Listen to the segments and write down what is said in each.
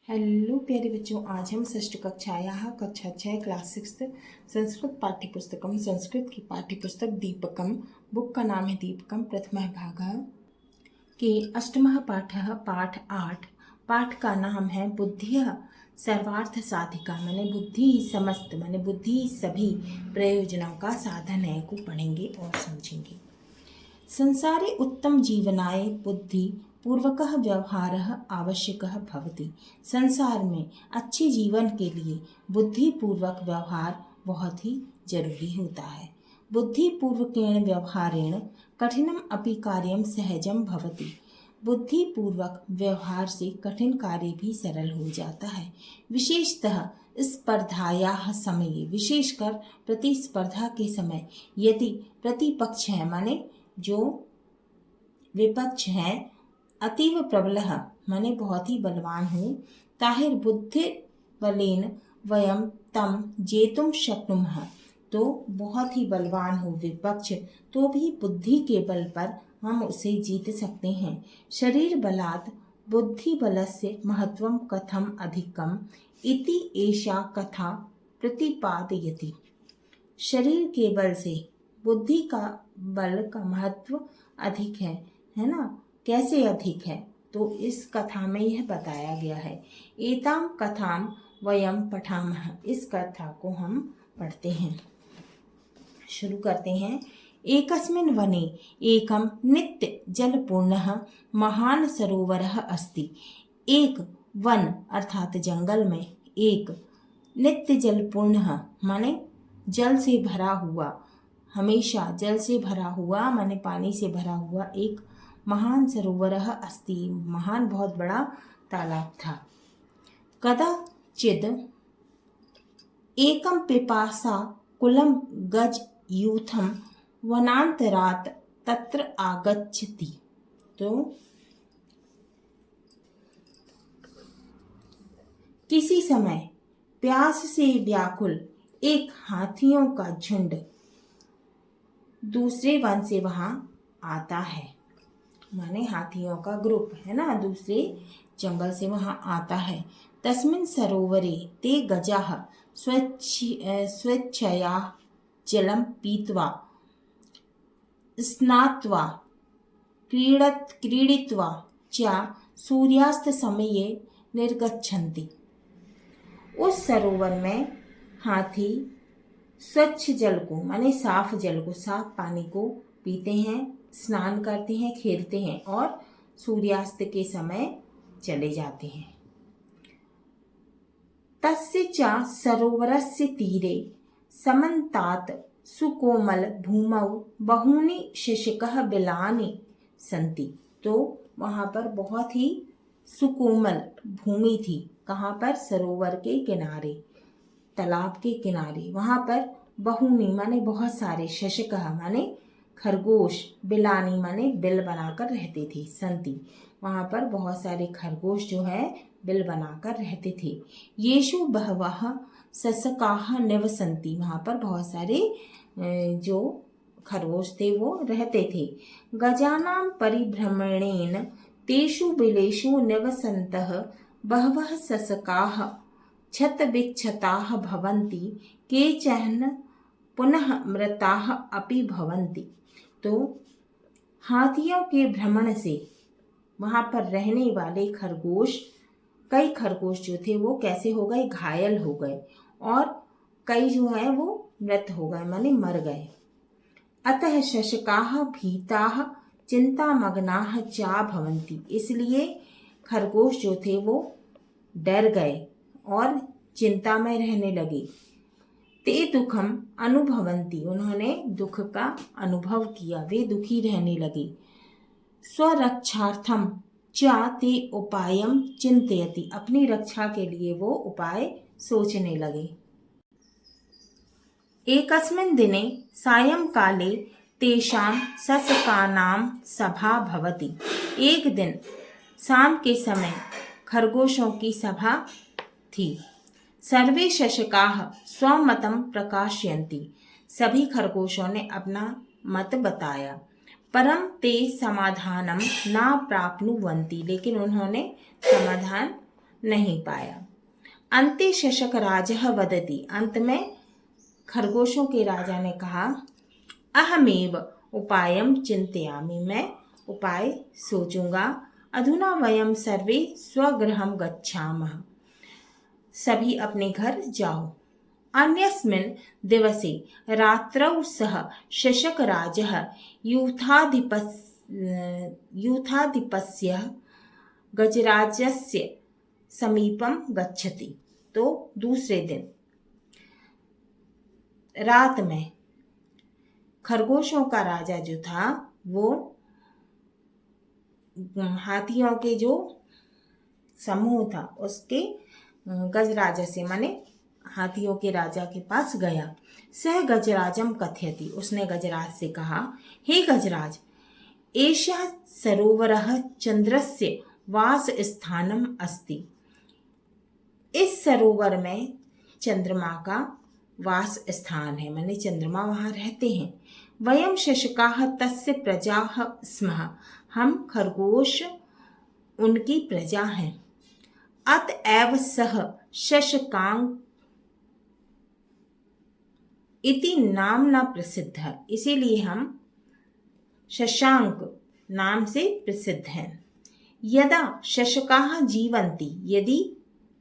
Hello प्यारे बच्चों, आज हम षष्ठ कक्षायाः कक्षा 6 क्लास 6 संस्कृत पाठ्यपुस्तकं संस्कृत की पाठ्यपुस्तक दीपकम बुक का नाम है दीपकम प्रथमः भागः के अष्टमः पाठः पाठ 8। पाठ का नाम है बुद्धिः सर्वार्थ साधिका, माने बुद्धि ही समस्त माने बुद्धि ही सभी प्रयोजनों का साधन है को पढ़ेंगे और समझेंगे। संसारे उत्तम जीवनाय बुद्धि पूर्वकः व्यवहारः आवश्यकः भवति। संसार में अच्छे जीवन के लिए बुद्धि पूर्वक व्यवहार बहुत ही जरूरी होता है। बुद्धि पूर्वकेण व्यवहारेण कठिनम अपि कार्यम सहजम भवति। बुद्धि पूर्वक व्यवहार से कठिन कार्य भी सरल हो जाता है। विशेषतः स्पर्धायाः समये, विशेषकर प्रतिस्पर्धा के समय यदि प्रतिपक्ष है माने जो विपक्ष है अतीव प्रबल माने बहुत ही बलवान हो, ताहिर बुद्धि बलेन वयम तम जेतुम शक्नुमः, तो बहुत ही बलवान हो विपक्ष तो भी बुद्धि के बल पर हम उसे जीत सकते हैं। शरीर बलात् बुद्धि बलस्य महत्वं कथम अधिकम इति एषा कथा प्रतिपादयति। शरीर के बल से बुद्धि का बल का महत्व अधिक है ना? कैसे अधिक है? तो इस कथा में यह बताया गया है। एताम कथाम वयम पठामः, इस कथा को हम पढ़ते हैं। शुरू करते हैं। एकस्मिन् वने एकम नित्य जलपूर्णः महान सरोवरः अस्ति। एक वन अर्थात जंगल में एक नित्य जलपूर्ण माने जल से भरा हुआ, हमेशा जल से भरा हुआ माने पानी से भरा हुआ एक महान सरोवरः अस्ति, महान बहुत बड़ा तालाब था। कदाचिद एकम पिपासा कुलम गज यूथम वनांतरात तत्र आगच्छति। तो किसी समय प्यास से व्याकुल एक हाथियों का झुंड दूसरे वन से वहां आता है, माने हाथियों का ग्रुप है ना, दूसरे जंगल से वहां आता है। तस्मिन् सरोवरे ते गजाः स्वेच्छया जलम पीत्वा स्नात्वा क्रीडित्वा च सूर्यास्त समये निर्गच्छन्ति। उस सरोवर में हाथी स्वच्छ जल को माने साफ जल को, साफ पानी को पीते हैं, स्नान करते हैं, खेलते हैं और सूर्यास्त के समय चले जाते हैं। तस्य च सरोवरस्य तीरे समन्तात् सुकोमल भूमौ बहूनि शशिकः बिलानि सन्ति। तो वहां पर बहुत ही सुकोमल भूमि थी। कहाँ पर? सरोवर के किनारे, तालाब के किनारे। वहां पर बहुनी माने बहुत सारे, शशकः माने खरगोश, बिलानी माने बिल बनाकर रहते थे, संति वहां पर बहुत सारे खरगोश जो है बिल बनाकर रहते थे। येषु बहवः ससकाः निवसन्ति, वहां पर बहुत सारे जो खरगोश थे वो रहते थे। गजानां परिभ्रमणेन तेषु बिलेषु निवसन्तः बहवः ससकाः क्षतविक्षताः भवन्ति, केचन पुनः मृताः अपि भवन्ति। तो हाथियों के भ्रमण से वहां पर रहने वाले खरगोश, कई खरगोश जो थे वो कैसे हो गए? घायल हो गए और कई जो है वो मृत हो गए माने मर गए। अतः शशकाः भीताः चिंतामग्नाः चा भवन्ति, इसलिए खरगोश जो थे वो डर गए और चिंता में रहने लगे। ते दुखम अनुभवन्ति, उन्होंने दुख का अनुभव किया, वे दुखी रहने लगे। स्वरक्षार्थम च ते उपायम चिंतयति, अपनी रक्षा के लिए वो उपाय सोचने लगे। एकस्मिन् दिने सायंकाले तेषां ससकानां सभा भवति। एक दिन शाम के समय खरगोशों की सभा थी। सर्वे शशकाः स्वमतं प्रकाशयन्ति, सभी खरगोशों ने अपना मत बताया। परम ते समाधानम न प्राप्नुवन्ति, लेकिन उन्होंने समाधान नहीं पाया। अन्ते शशक राजः वदति, अंत में खरगोशों के राजा ने कहा, अहमेव उपायं चिंतयामि, मैं उपाय सोचूंगा। अधुना वयं सर्वे स्वगृहं गच्छामः, सभी अपने घर जाओ। अन्यस्मिन् दिवसे रात्रौ सः शशकराजः यूथाधिपस्य गजराजस्य समीपम गच्छति। तो दूसरे दिन रात में खरगोशों का राजा जो था वो हाथियों के जो समूह था उसके गजराज से माने हाथियों के राजा के पास गया। सह गजराजम कथयति, उसने गजराज से कहा, हे गजराज, एषः सरोवरः चंद्रस्य वास स्थानम अस्ति, इस सरोवर में चंद्रमा का वास स्थान है, माने चंद्रमा वहाँ रहते हैं। वयम शशकाः तस्य प्रजाः स्मः, हम खरगोश उनकी प्रजा हैं। अतएव सः शशकांक इति नामना प्रसिद्ध है, इसीलिए हम शशांक नाम से प्रसिद्ध हैं। यदा शशकाः जीवन्ति, यदि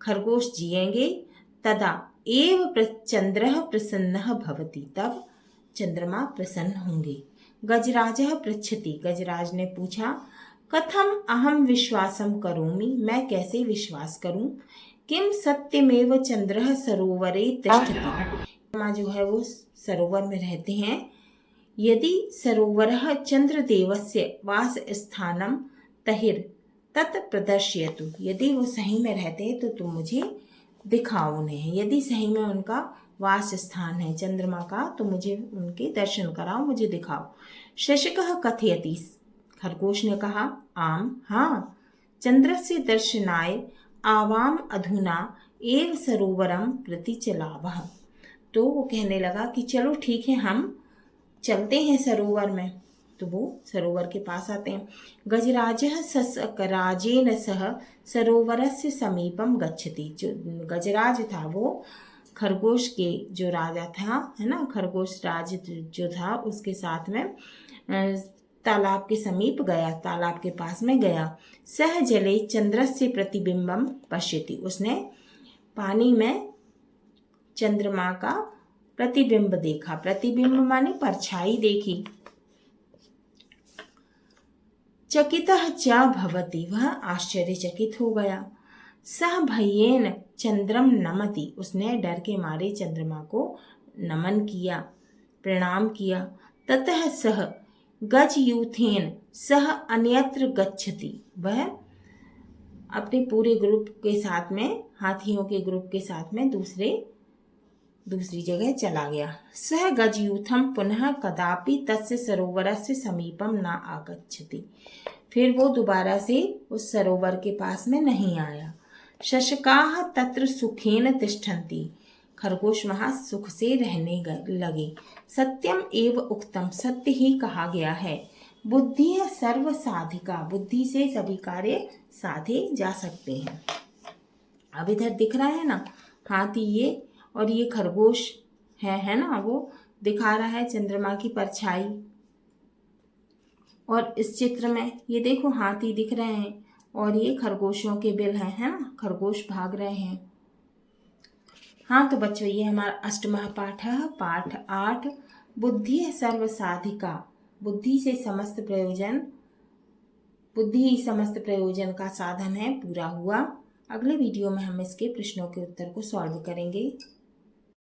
खरगोश जिएंगे, तदा एव चंद्रः प्रसन्नः भवति, तब चंद्रमा प्रसन्न होंगे। गजराजः पृच्छति, गजराज ने पूछा, कथम अहम विश्वासम करोमि, मैं कैसे विश्वास करूं। किम सत्यमेव चंद्रः सरोवरे तिष्ठति, चंद्रमा जो है वो सरोवर में रहते हैं। यदि सरोवरः चंद्रदेवस्य वास स्थानम तहिर तत् प्रदर्शयतु, यदि वो सही में रहते हैं तो तुम मुझे दिखाओ उन्हें। यदि सही में उनका वास स्थान है चंद्रमा का तो मुझे उनके दर्शन कराओ, मुझे दिखाओ। शशकः कथयति, खरगोश ने कहा, आम, हाँ, चंद्रस्य दर्शनाय आवाम अधुना एव सरोवरम प्रति चलावः। तो वो कहने लगा कि चलो ठीक है, हम चलते हैं सरोवर में। तो वो सरोवर के पास आते हैं। गजराजः शशकराजेन सह सरोवरस्य समीपम गच्छति, जो गजराज था वो खरगोश के जो राजा था, है ना, खरगोश राज जो था उसके साथ में तालाब के समीप गया, तालाब के पास में गया। सह जले चंद्रस्य प्रतिबिंबम पश्यति, उसने पानी में चंद्रमा का प्रतिबिंब देखा। प्रतिबिंब माने परछाई देखी। चकितः च भवति, वह आश्चर्यचकित हो गया। सह भयेन चंद्रम नमति, उसने डर के मारे चंद्रमा को नमन किया, प्रणाम किया। ततः सह गजयूथेन सह अन्यत्र गच्छति, वह अपने पूरे ग्रुप के साथ में, हाथियों के ग्रुप के साथ में दूसरी जगह चला गया। सह गजयूथम पुनः कदापि तस्य सरोवरस्य समीपम न आगच्छति, फिर वो दोबारा से उस सरोवर के पास में नहीं आया। शशकाः तत्र सुखेन तिष्ठन्ति, खरगोश वहाँ सुख से रहने लगे। सत्यम एव उक्तम, सत्य ही कहा गया है। बुद्धि है सर्व साधिका, बुद्धि से सभी कार्य साधे जा सकते हैं। अब इधर दिख रहा है ना हाथी ये, और ये खरगोश है ना, वो दिखा रहा है चंद्रमा की परछाई। और इस चित्र में ये देखो हाथी दिख रहे हैं और ये खरगोशों के बिल हैं, है ना, खरगोश भाग रहे हैं। हाँ तो बच्चों, ये हमारा अष्टमः पाठ है, पाठ 8, बुद्धि सर्व साधिका, बुद्धि से समस्त प्रयोजन, बुद्धि ही समस्त प्रयोजन का साधन है, पूरा हुआ। अगले वीडियो में हम इसके प्रश्नों के उत्तर को सॉल्व करेंगे।